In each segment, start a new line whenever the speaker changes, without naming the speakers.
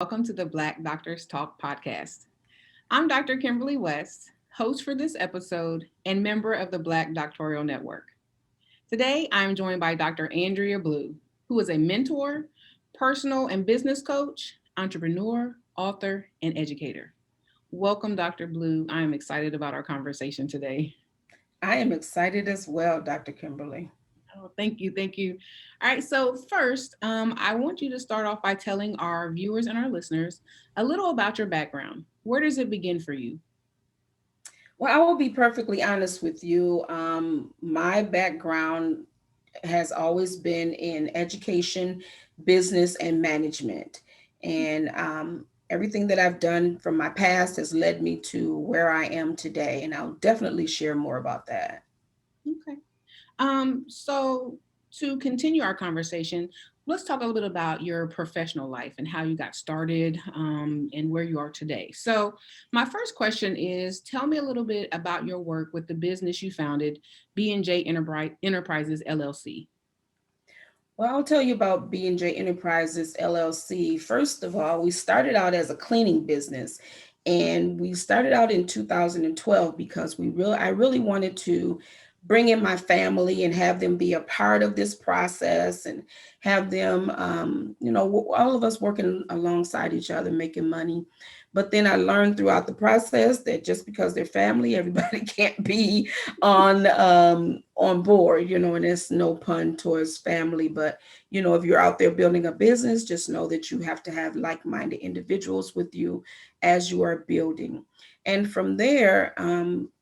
welcome to the Black Doctors Talk podcast. I'm Dr. Kimberly West, host for this episode and member of the Black Doctoral Network. Today, I'm joined by Dr. Andrea Blue, who is a mentor, personal and business coach, entrepreneur, author, and educator. Welcome, Dr. Blue. I am excited about our conversation today.
I am excited as well, Dr. Kimberly.
Oh, thank you. Thank you. All right. So, first, I want you to start off by telling our viewers and our listeners a little about your background. Where does it begin for you?
Well, I will be perfectly honest with you. My background has always been in education, business, and management. And everything that I've done from my past has led me to where I am today. And I'll definitely share more about that.
Okay. So, to continue our conversation, let's talk a little bit about your professional life and how you got started and where you are today. So, my first question is tell me a little bit about your work with the business you founded, B&J Enterprises LLC.
Well, I'll tell you about B&J Enterprises LLC. First of all, we started out as a cleaning business, and we started out in 2012 because I really wanted to bring in my family and have them be a part of this process and have them, all of us working alongside each other, making money. But then I learned throughout the process that just because they're family, everybody can't be on board, and it's no pun towards family, but if you're out there building a business, just know that you have to have like-minded individuals with you as you are building. And from there,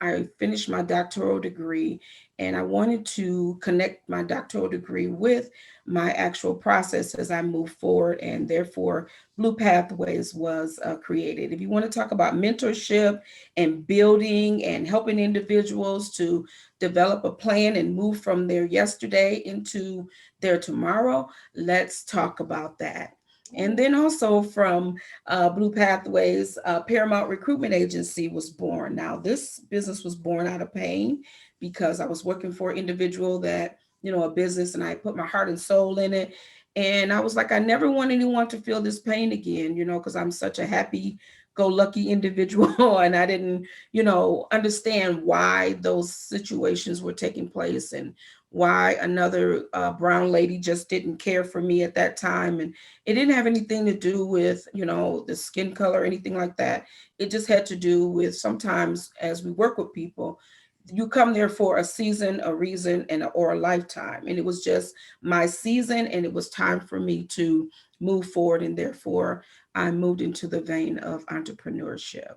I finished my doctoral degree, and I wanted to connect my doctoral degree with my actual process as I move forward, and therefore Blue Pathways was created. If you want to talk about mentorship and building and helping individuals to develop a plan and move from their yesterday into their tomorrow, let's talk about that. And then also from Blue Pathways, Paramount Recruitment Agency was born. Now, this business was born out of pain because I was working for an individual that, a business, and I put my heart and soul in it. And I was like, I never want anyone to feel this pain again, because I'm such a happy go lucky individual. And I didn't, understand why those situations were taking place and why another brown lady just didn't care for me at that time. And it didn't have anything to do with, the skin color or anything like that. It just had to do with sometimes as we work with people, you come there for a season, a reason, or a lifetime. And it was just my season, and it was time for me to move forward. And therefore, I moved into the vein of entrepreneurship.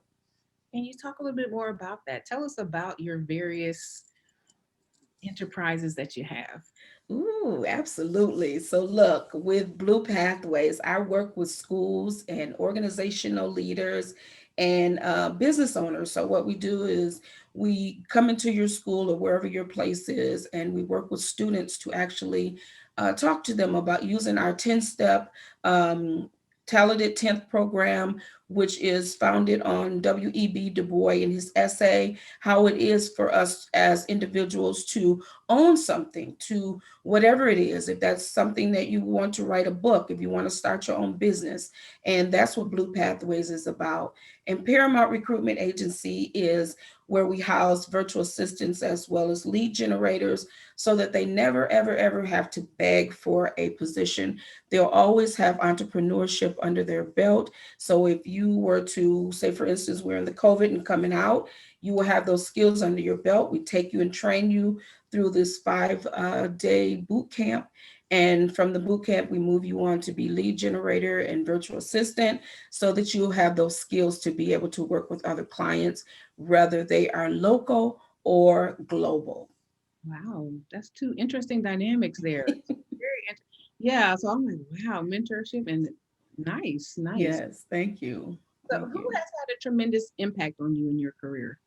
Can you talk a little bit more about that? Tell us about your various enterprises that you have.
Ooh, absolutely. So, look, with Blue Pathways, I work with schools and organizational leaders and business owners. So, what we do is we come into your school or wherever your place is, and we work with students to actually talk to them about using our 10-step talented 10th program, which is founded on W.E.B. Du Bois in his essay, how it is for us as individuals to own something, to whatever it is. If that's something that you want to write a book, if you want to start your own business. And that's what Blue Pathways is about. And Paramount Recruitment Agency is where we house virtual assistants as well as lead generators so that they never, ever, ever have to beg for a position. They'll always have entrepreneurship under their belt. So if you were to, say, for instance, we're in the COVID and coming out, you will have those skills under your belt. We take you and train you through this 5-day boot camp. And from the boot camp, we move you on to be lead generator and virtual assistant so that you'll have those skills to be able to work with other clients, whether they are local or global.
Wow, that's two interesting dynamics there. Yeah, so I'm like, wow, mentorship and nice, nice.
Yes, thank you.
So
Thank
who
you.
has had a tremendous impact on you in your career?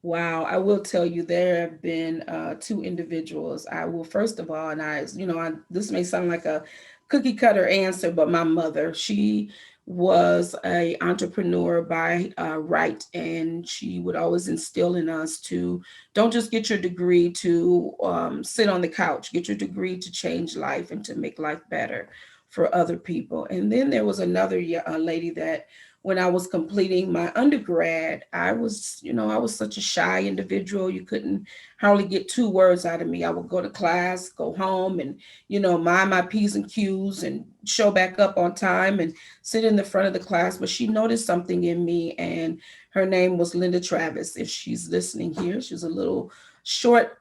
Wow, I will tell you there have been two individuals. I will first of all, and this may sound like a cookie cutter answer, but my mother, she was a entrepreneur by right, and she would always instill in us to don't just get your degree to sit on the couch, get your degree to change life and to make life better. for other people. And then there was another lady that when I was completing my undergrad, I was such a shy individual. You couldn't hardly get two words out of me. I would go to class, go home, and, mind my P's and Q's and show back up on time and sit in the front of the class. But she noticed something in me, and her name was Linda Travis. If she's listening here, she was a little short,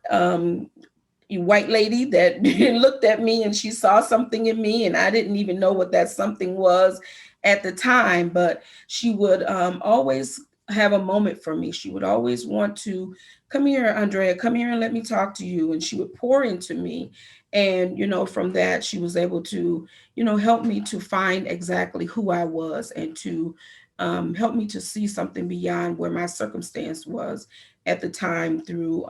white lady that looked at me, and she saw something in me, and I didn't even know what that something was at the time. But she would always have a moment for me. She would always want to, come here, Andrea, come here and let me talk to you. And she would pour into me. And, from that, she was able to, help me to find exactly who I was, and to help me to see something beyond where my circumstance was at the time, through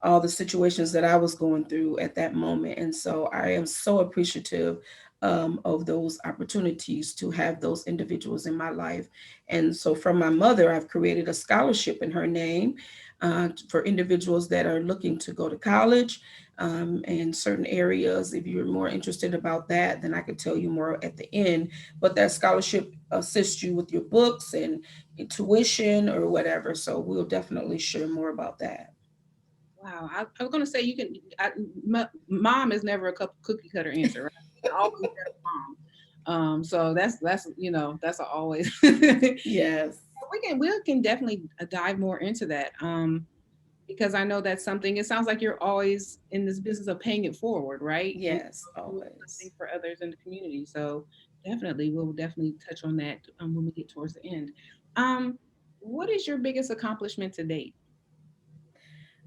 all the situations that I was going through at that moment. And so I am so appreciative of those opportunities to have those individuals in my life. And so from my mother, I've created a scholarship in her name for individuals that are looking to go to college in certain areas. If you're more interested about that, then I could tell you more at the end. But that scholarship assists you with your books and tuition or whatever. So we'll definitely share more about that.
Wow, I was gonna say you can. Mom is never a cookie cutter answer, right? You can always have a mom. So that's that's a always.
Yes.
We can definitely dive more into that. Because I know that's something. It sounds like you're always in this business of paying it forward, right? And
Yes,
doing
always.
something for others in the community. So definitely, we'll definitely touch on that when we get towards the end. Um, what is your biggest accomplishment to date?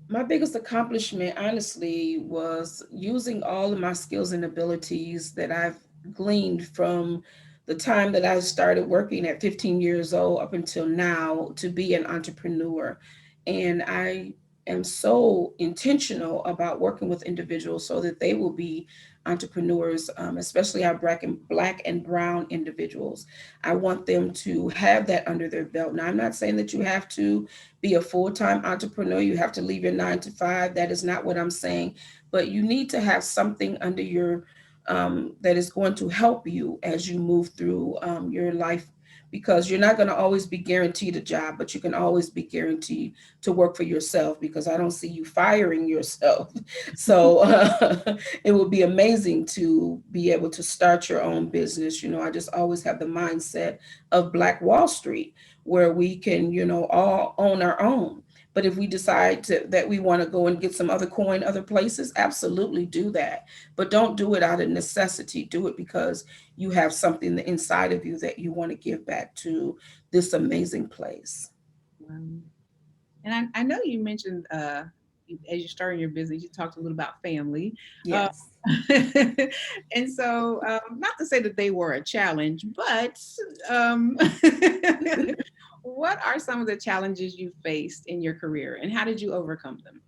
My biggest accomplishment, honestly, was using all of my skills and abilities that I've gleaned from the time that I started working at 15 years old up until now to be an entrepreneur. And I am so intentional about working with individuals so that they will be entrepreneurs, especially our black and brown individuals. I want them to have that under their belt. Now, I'm not saying that you have to be a full-time entrepreneur, you have to leave your 9 to 5. That is not what I'm saying. But you need to have something under your that is going to help you as you move through your life, because you're not going to always be guaranteed a job, but you can always be guaranteed to work for yourself, because I don't see you firing yourself. So it would be amazing to be able to start your own business. I just always have the mindset of Black Wall Street, where we can, all own our own. But if we decide that we want to go and get some other coin other places, absolutely do that. But don't do it out of necessity. Do it because you have something inside of you that you want to give back to this amazing place.
Um, and I know you mentioned as you're starting your business, you talked a little about family. Uh,
Yes.
and so, not to say that they were a challenge, but um, what are some of the challenges you faced in your career and how did you overcome them?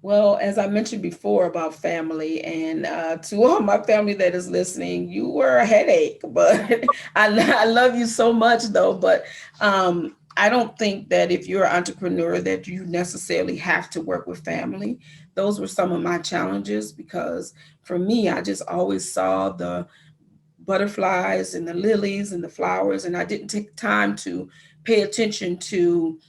Well, as I mentioned before about family, and to all my family that is listening, you were a headache, but I love you so much though. But I don't think that if you're an entrepreneur that you necessarily have to work with family. Those were some of my challenges, because for me, I just always saw the butterflies and the lilies and the flowers, and I didn't take time to pay attention to,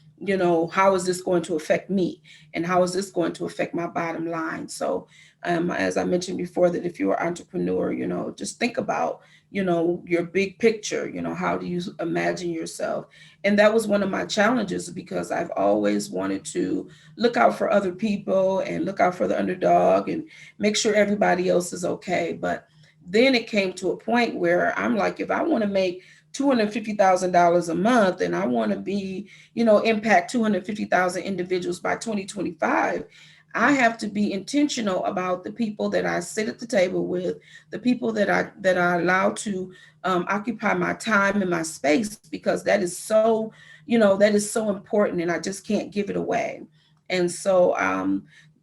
how is this going to affect me, and how is this going to affect my bottom line. So as I mentioned before, that if you're an entrepreneur, just think about, your big picture. How do you imagine yourself? And that was one of my challenges, because I've always wanted to look out for other people and look out for the underdog and make sure everybody else is okay. But then it came to a point where I'm like, if I want to make $250,000 a month, and I want to be, impact 250,000 individuals by 2025, I have to be intentional about the people that I sit at the table with, the people that I allow to occupy my time and my space, because that is so important, and I just can't give it away. And so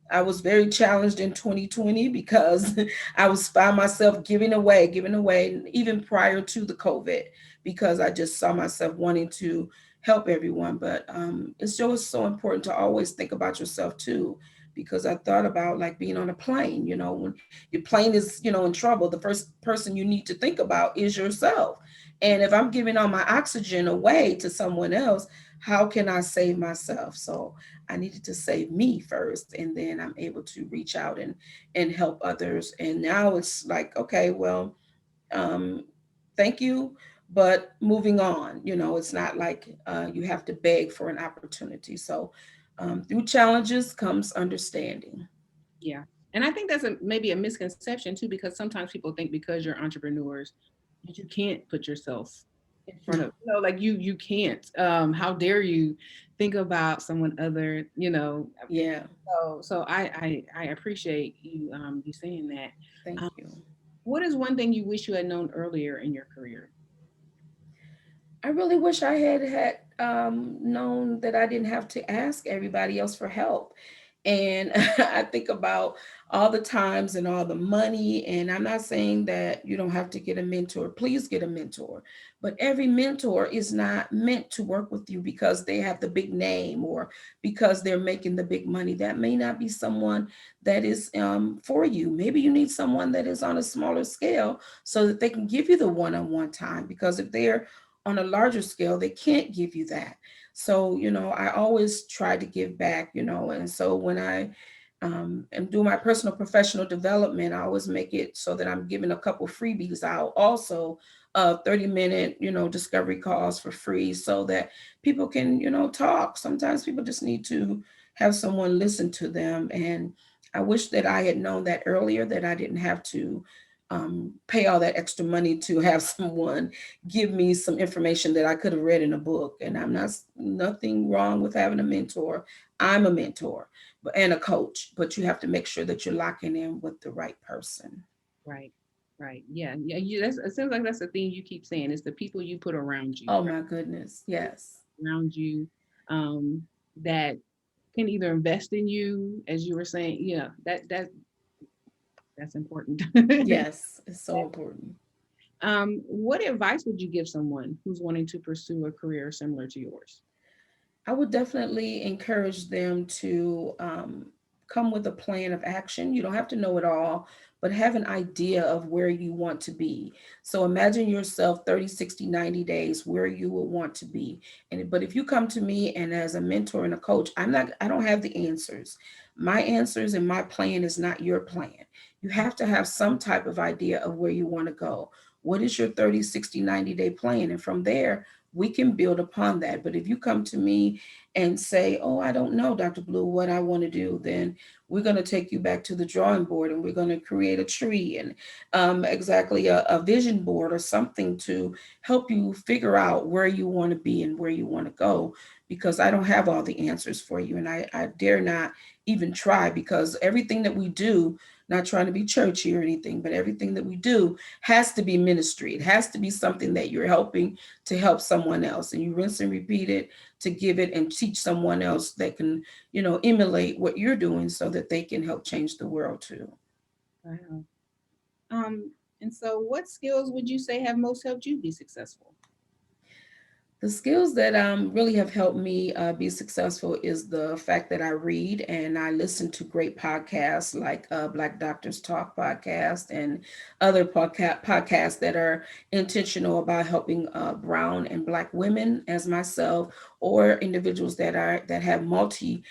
I was very challenged in 2020, because I was found myself giving away even prior to the COVID, because I just saw myself wanting to help everyone. But it's just so important to always think about yourself too, because I thought about like being on a plane. When your plane is, in trouble, the first person you need to think about is yourself. And if I'm giving all my oxygen away to someone else, how can I save myself? So I needed to save me first, and then I'm able to reach out and help others. And now it's like, okay, well, um, thank you, but moving on. It's not like you have to beg for an opportunity. So through challenges comes understanding.
Yeah. And I think that's maybe a misconception too, because sometimes people think because you're entrepreneurs that you can't put yourself in front of,
No,
like you can't. How dare you think about someone other,
yeah,
so I appreciate you saying that.
thank
Um,
you.
what is one thing you wish you had known earlier in your career?
I really wish I had known that I didn't have to ask everybody else for help. And I think about all the times and all the money. And I'm not saying that you don't have to get a mentor. Please get a mentor. But every mentor is not meant to work with you because they have the big name or because they're making the big money. That may not be someone that is for you. Maybe you need someone that is on a smaller scale so that they can give you the one-on-one time. Because if they're on a larger scale, they can't give you that. So, I always try to give back, and so when I am doing my personal professional development, I always make it so that I'm giving a couple freebies out. Also, 30-minute, discovery calls for free so that people can, talk. Sometimes people just need to have someone listen to them. And I wish that I had known that earlier, that I didn't have to pay all that extra money to have someone give me some information that I could have read in a book. And I'm not nothing wrong with having a mentor. I'm a mentor and a coach, but you have to make sure that you're locking in with the right person.
Right. Right. Yeah. Yeah. It seems like that's the thing you keep saying. It's the people you put around you,
Oh
right?
my goodness. Yes.
Around you, um, that can either invest in you, as you were saying. Yeah, that's important.
Yes. It's so important.
What advice would you give someone who's wanting to pursue a career similar to yours?
I would definitely encourage them to come with a plan of action. You don't have to know it all, but have an idea of where you want to be. So imagine yourself 30, 60, 90 days where you will want to be. But if you come to me and as a mentor and a coach, I don't have the answers. My answers and my plan is not your plan. You have to have some type of idea of where you want to go. What is your 30, 60, 90-day plan? And from there, we can build upon that. But if you come to me and say, oh, I don't know, Dr. Blue, what I want to do, then we're going to take you back to the drawing board and we're going to create a tree and exactly a vision board or something to help you figure out where you want to be and where you want to go. Because I don't have all the answers for you. And I dare not even try, because everything that we do, not trying to be churchy or anything, but everything that we do has to be ministry. It has to be something that you're helping to help someone else, and you rinse and repeat it to give it and teach someone else that can, emulate what you're doing so that they can help change the world too.
Wow. And so what skills would you say have most helped you be successful?
The skills that really have helped me be successful is the fact that I read and I listen to great podcasts like Black Doctors Talk podcast and other podcasts that are intentional about helping brown and black women as myself, or individuals that have multi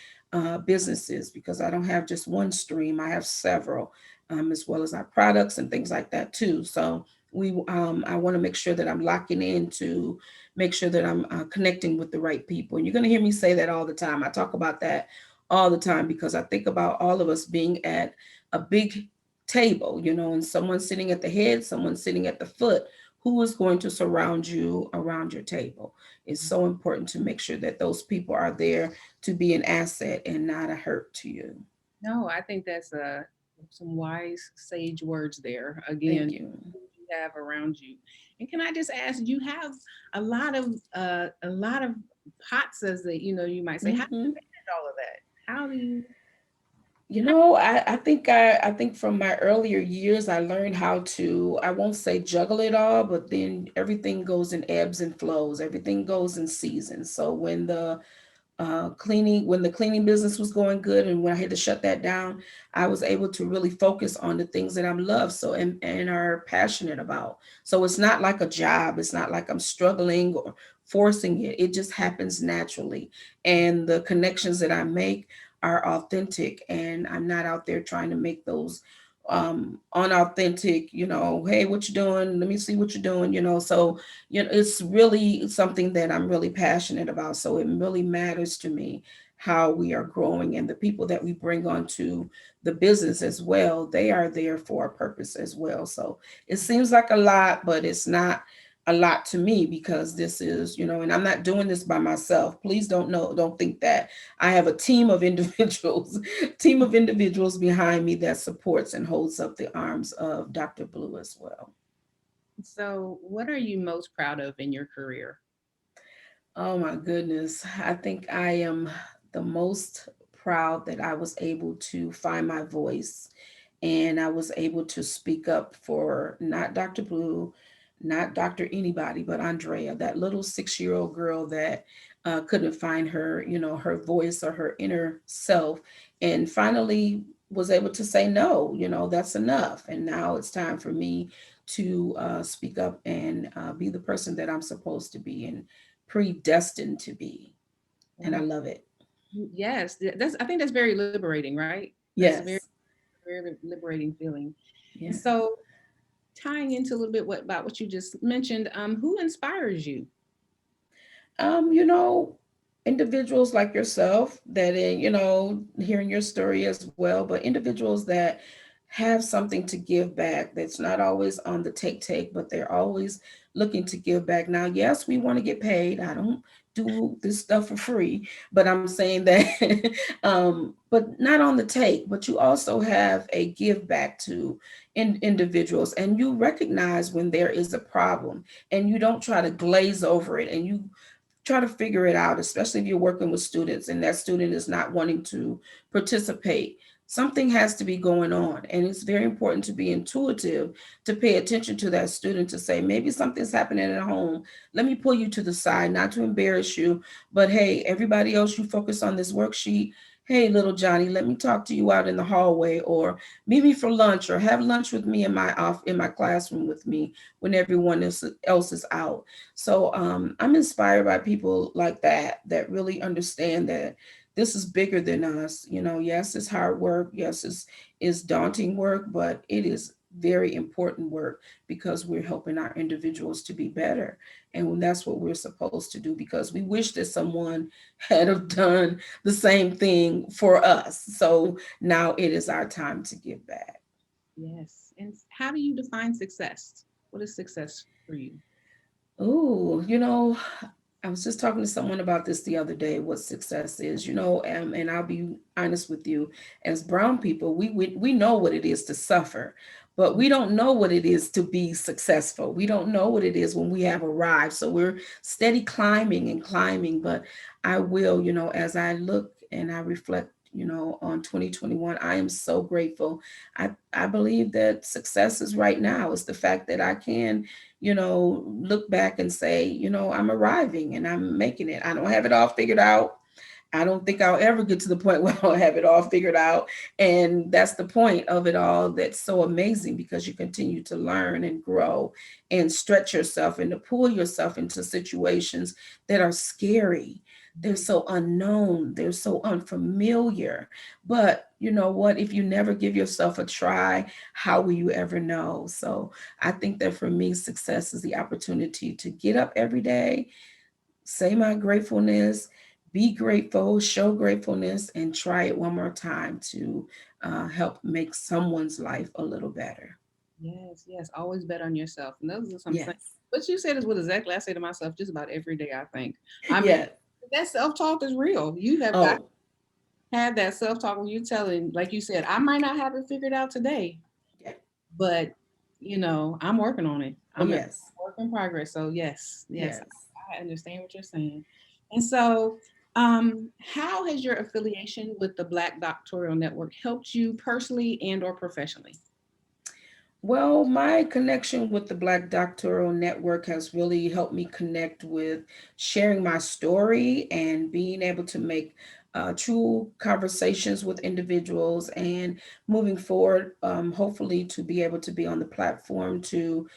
businesses, because I don't have just one stream, I have several, as well as our products and things like that too. So I want to make sure that I'm locking in to make sure that I'm connecting with the right people. And you're going to hear me say that all the time. I talk about that all the time because I think about all of us being at a big table, and someone sitting at the head, someone sitting at the foot. Who is going to surround you around your table? It's so important to make sure that those people are there to be an asset and not a hurt to you.
No, I think that's some wise sage words there.
Thank
Again,
you.
who you have around you. And can I just ask, you have a lot of pots, as that you might say. How do you
Hmm.
manage all of that? How do you?
I think from my earlier years, I learned how to, I won't say juggle it all, but then everything goes in ebbs and flows. Everything goes in seasons. So when the cleaning, when the cleaning business was going good and when I had to shut that down, I was able to really focus on the things that I'm love so and are passionate about. So it's not like a job, it's not like I'm struggling or forcing it. It just happens naturally. And the connections that I make are authentic, and I'm not out there trying to make those unauthentic, hey, what you doing, let me see what you're doing, so it's really something that I'm really passionate about. So it really matters to me how we are growing, and the people that we bring onto the business as well, they are there for a purpose as well. So it seems like a lot, but it's not a lot to me, because this is, and I'm not doing this by myself. Please don't think that. I have a team of individuals, team of individuals behind me that supports and holds up the arms of Dr. Blue as well.
So, what are you most proud of in your career?
Oh my goodness. I think I am the most proud that I was able to find my voice, and I was able to speak up for not Dr. Blue, not Dr. Anybody, but Andrea, that little 6-year-old girl that couldn't find her, her voice or her inner self, and finally was able to say, no, that's enough. And now it's time for me to speak up and be the person that I'm supposed to be and predestined to be. And I
Wow.
love it.
Yes, that's. I think that's very liberating, right? That's a very,
Yes.
very liberating feeling. And
Yes.
so, tying into a little bit about what you just mentioned, who inspires you?
um you know Individuals like yourself that hearing your story as well, but individuals that have something to give back, that's not always on the take, but they're always looking to give back. Now, yes, we want to get paid. I don't do this stuff for free, but I'm saying that but not on the take, but you also have a give back to individuals, and you recognize when there is a problem, and you don't try to glaze over it, and you try to figure it out, especially if you're working with students and that student is not wanting to participate. Something has to be going on. And it's very important to be intuitive, to pay attention to that student, to say, maybe something's happening at home. Let me pull you to the side, not to embarrass you, but hey, everybody else, you focus on this worksheet. Hey, little Johnny, let me talk to you out in the hallway, or meet me for lunch, or have lunch with me in my classroom with me when everyone else is out. So I'm inspired by people like that really understand that this is bigger than us. Yes, it's hard work. Yes, it's daunting work, but it is very important work, because we're helping our individuals to be better. And that's what we're supposed to do, because we wish that someone had have done the same thing for us. So now it is our time to give back.
Yes. And how do you define success? What is success for you?
Ooh, I was just talking to someone about this the other day, what success is, and I'll be honest with you. As brown people, we know what it is to suffer, but we don't know what it is to be successful. We don't know what it is when we have arrived. So we're steady climbing and climbing. But I will, as I look and I reflect, on 2021, I am so grateful. I believe that success is right now. It's the fact that I can look back and say, I'm arriving and I'm making it. I don't have it all figured out. I don't think I'll ever get to the point where I'll have it all figured out. And that's the point of it all. That's so amazing, because you continue to learn and grow and stretch yourself and to pull yourself into situations that are scary. They're so unknown, they're so unfamiliar. But you know what? If you never give yourself a try, how will you ever know? So I think that for me, success is the opportunity to get up every day, say my gratefulness, be grateful, show gratefulness, and try it one more time to help make someone's life a little better.
Yes, yes. Always bet on yourself. And those are some
Yes.
things. What you said is what exactly I say to myself just about every day, I think. I mean,
Yes.
that self talk is real. You have got
Oh,
to have that self talk when you're telling, like you said, I might not have it figured out today,
yeah.
but I'm working on it.
Oh,
I'm a
yes.
work in progress. So yes, yes,
Yes.
I understand what you're saying. And so, how has your affiliation with the Black Doctoral Network helped you personally and or professionally?
Well, my connection with the Black Doctoral Network has really helped me connect with sharing my story and being able to make true conversations with individuals and moving forward, hopefully, to be able to be on the platform to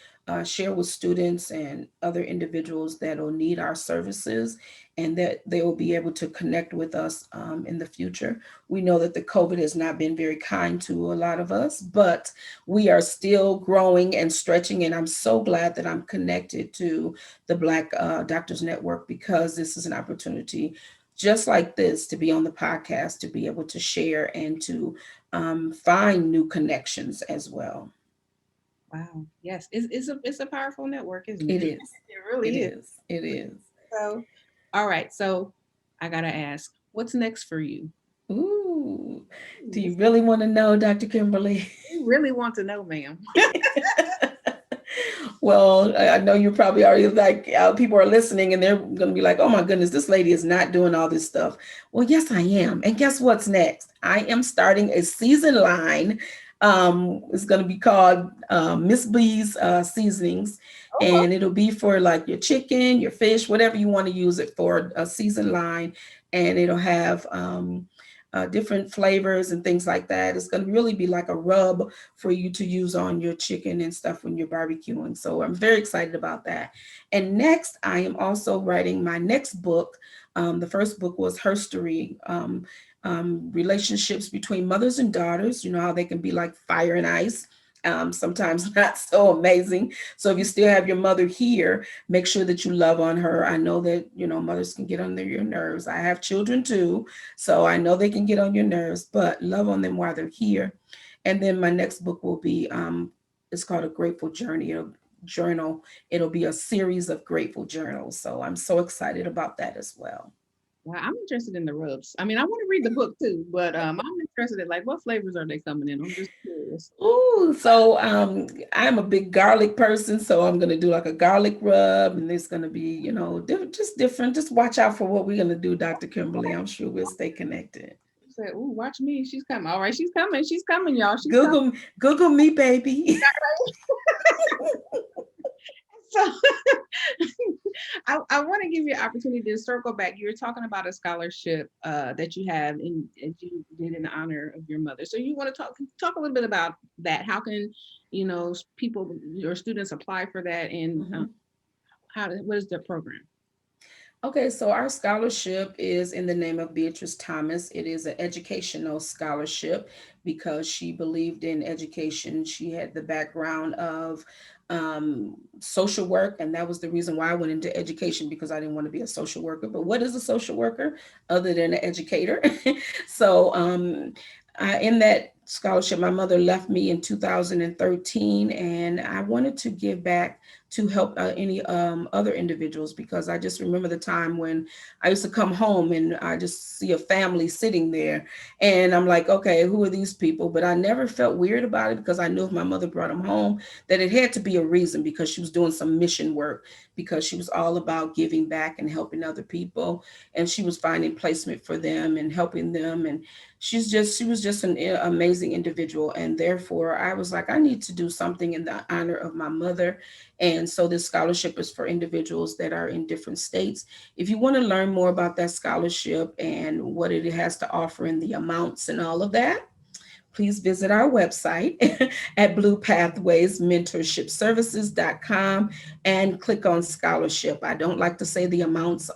share with students and other individuals that will need our services and that they will be able to connect with us in the future. We know that the COVID has not been very kind to a lot of us, but we are still growing and stretching. And I'm so glad that I'm connected to the Black Doctors Network because this is an opportunity just like this to be on the podcast, to be able to share and to find new connections as well.
Wow. Yes, it's a powerful network, isn't it?
It is.
It
It
really is.
is. It is.
So, all right. So, I gotta ask, what's next for you?
Ooh. Do you
What's
really want to know, Dr. Kimberly?
You really want to know, ma'am?
Well, I know you're probably already like, people are listening and they're going to be like, oh my goodness, this lady is not doing all this stuff. Well, yes, I am. And guess what's next? I am starting a season line. It's going to be called Miss B's Seasonings.
Oh,
And it'll be for like your chicken, your fish, whatever you want to use it for, a season line. And it'll have different flavors and things like that. It's going to really be like a rub for you to use on your chicken and stuff when you're barbecuing. So I'm very excited about that. And next, I am also writing my next book. The first book was Herstory. Relationships between mothers and daughters, you know how they can be like fire and ice, sometimes not so amazing. So if you still have your mother here, make sure that you love on her. I know that, you know, mothers can get under your nerves. I have children too, so I know they can get on your nerves, but love on them while they're here. And then my next book will be it's called A Grateful Journey. Journal. It'll be a series of grateful journals. So I'm so excited about that as well.
well, I'm interested in the rubs. I mean, I want to read the book too, but I'm interested in like what flavors are they coming in? I'm just curious.
Ooh, so I'm a big garlic person, so I'm gonna do like a garlic rub, and it's gonna be, you know, just different. Just watch out for what we're gonna do, Dr. Kimberly. I'm sure we'll stay connected.
You said, "Ooh, watch me, she's coming." All right, she's coming. She's coming, y'all. She's coming.
Google me, baby.
So I want to give you an opportunity to circle back. You were talking about a scholarship that you have and that you did in honor of your mother. So you want to talk a little bit about that? How can people, your students, apply for that, and
Mhm.
what is the program?
Okay, so our scholarship is in the name of Beatrice Thomas. It is an educational scholarship because she believed in education. She had the background of social work, and that was the reason why I went into education because I didn't want to be a social worker. But what is a social worker other than an educator? So, in that scholarship, my mother left me in 2013, and I wanted to give back to help any other individuals because I just remember the time when I used to come home and I just see a family sitting there and I'm like, okay, who are these people? But I never felt weird about it because I knew if my mother brought them home that it had to be a reason because she was doing some mission work, because she was all about giving back and helping other people, and she was finding placement for them and helping them. And she was just an amazing individual, and therefore I was like, I need to do something in the honor of my mother. And so this scholarship is for individuals that are in different states. If you want to learn more about that scholarship and what it has to offer and the amounts and all of that, please visit our website at bluepathwaysmentorshipservices.com and click on scholarship. I don't like to say the amounts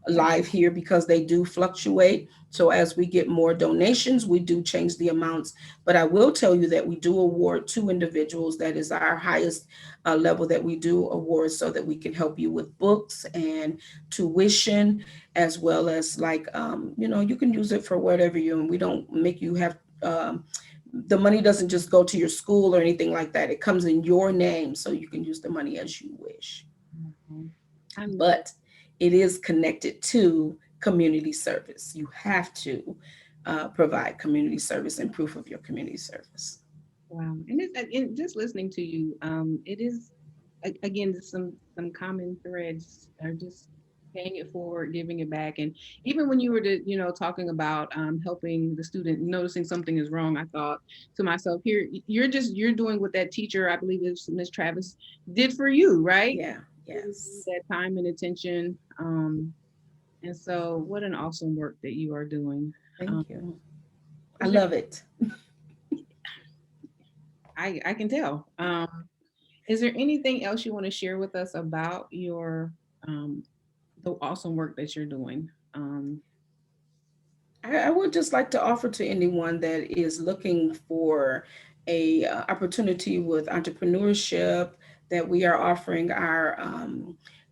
live here because they do fluctuate. So as we get more donations, we do change the amounts. But I will tell you that we do award two individuals. That is our highest level that we do award so that we can help you with books and tuition, as well as like, you know, you can use it for whatever you, and we don't make you have the money doesn't just go to your school or anything like that. It comes in your name, so you can use the money as you wish.
Mhm. I love.
But it is connected to community service. You have to provide community service and proof of your community service.
Wow, and just listening to you, it is again just some common threads are just. paying it forward, giving it back. And even when you were, talking about helping the student, noticing something is wrong, I thought to myself, here, you're doing what that teacher, I believe it's Miss Travis, did for you, right?
Yeah,
Giving you
yes.
that time and attention. And so, what an awesome work that you are doing. Um,
Thank you. I
is there?
love it.
I can tell. Is there anything else you want to share with us about um, the awesome work that you're doing?
I would just like to offer to anyone that is looking for a opportunity with entrepreneurship that we are offering our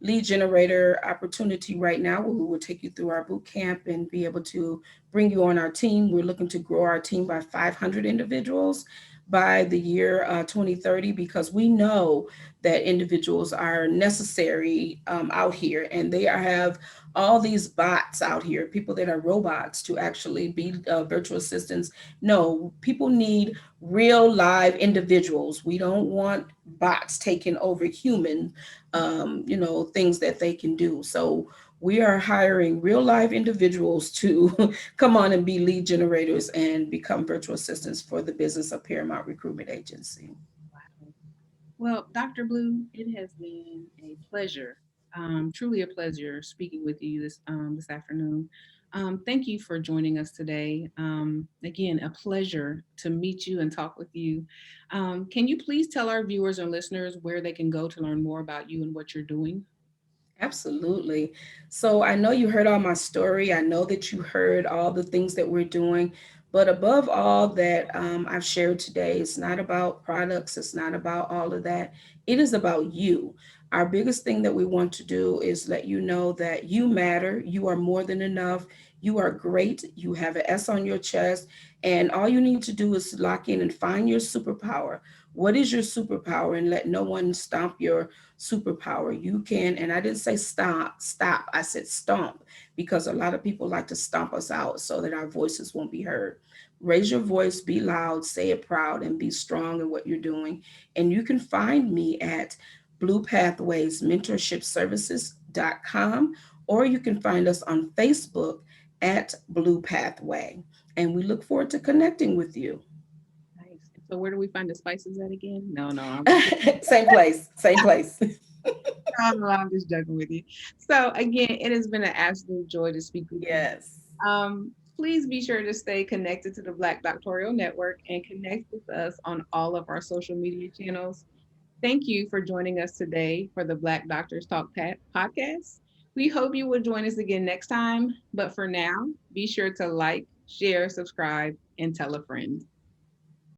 lead generator opportunity right now, where we will take you through our boot camp and be able to bring you on our team. We're looking to grow our team by 500 individuals by the year 2030, because we know that individuals are necessary out here, and they have all these bots out here, people that are robots to actually be virtual assistants. No, people need real live individuals. We don't want bots taking over human, things that they can do. So we are hiring real live individuals to come on and be lead generators and become virtual assistants for the business of Paramount Recruitment Agency.
Wow. Well, Dr. Blue, it has been a pleasure, truly a pleasure speaking with you this afternoon. Thank you for joining us today. Again, a pleasure to meet you and talk with you. Can you please tell our viewers and listeners where they can go to learn more about you and what you're doing?
Absolutely. So I know you heard all my story. I know that you heard all the things that we're doing. But above all that I've shared today, it's not about products, it's not about all of that. It is about you. Our biggest thing that we want to do is let you know that you matter. You are more than enough. You are great. You have an S on your chest. And all you need to do is lock in and find your superpower. What is your superpower? And let no one stomp your superpower. You can, and I didn't say stop. I said stomp, because a lot of people like to stomp us out so that our voices won't be heard. Raise your voice, be loud, say it proud, and be strong in what you're doing. And you can find me at Blue Pathways Mentorship Services.com, or you can find us on Facebook at Blue Pathway. And we look forward to connecting with you.
Nice. So, where do we find the spices at again? No, no, I'm just
Same place, same place.
I'm just joking with you. So, again, it has been an absolute joy to speak with you.
Yes.
Please be sure to stay connected to the Black Doctoral Network and connect with us on all of our social media channels. Thank you for joining us today for the Black Doctors Talk podcast. We hope you will join us again next time. But for now, be sure to like, share, subscribe, and tell a friend.